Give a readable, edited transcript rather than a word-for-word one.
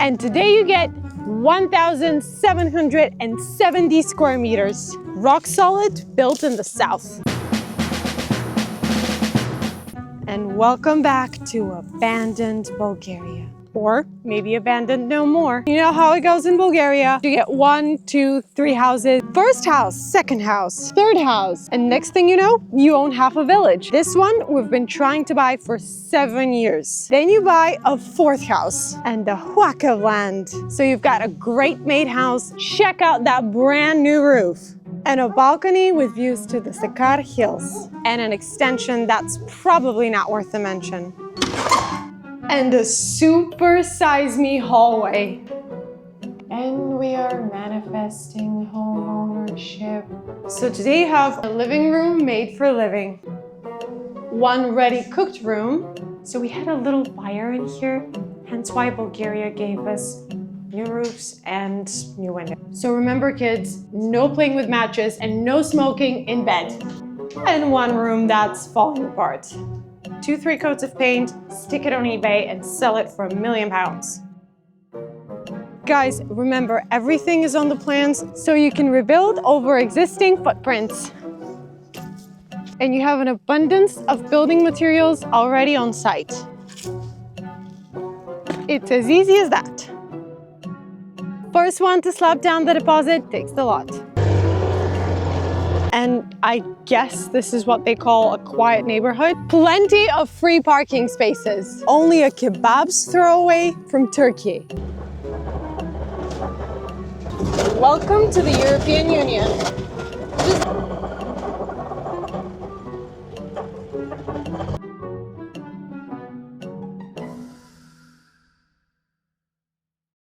And today you get 1,770 square meters. Rock solid, built in the south. And welcome back to abandoned Bulgaria. Or maybe abandoned no more. You know how it goes in Bulgaria. You get 1, 2, 3 houses. First house, second house, third house. And next thing you know, you own half a village. This one we've been trying to buy for 7 years. Then you buy a fourth house and a whack of land. So you've got a great made house. Check out that brand new roof. And a balcony with views to the Sakar hills. And an extension that's probably not worth a mention. And a super size me hallway. And we are manifesting home ownership. So today you have a living room made for living. One ready cooked room. So we had a little fire in here, hence why Bulgaria gave us new roofs and new windows. So remember kids, no playing with matches and no smoking in bed. And one room that's falling apart. 2-3 coats of paint, stick it on eBay and sell it for £1 million. Guys, remember everything is on the plans so you can rebuild over existing footprints. And you have an abundance of building materials already on site. It's as easy as that. First one to slap down the deposit takes the lot. And I guess this is what they call a quiet neighborhood. Plenty of free parking spaces. Only a kebab's throw away from Turkey. Welcome to the European Union.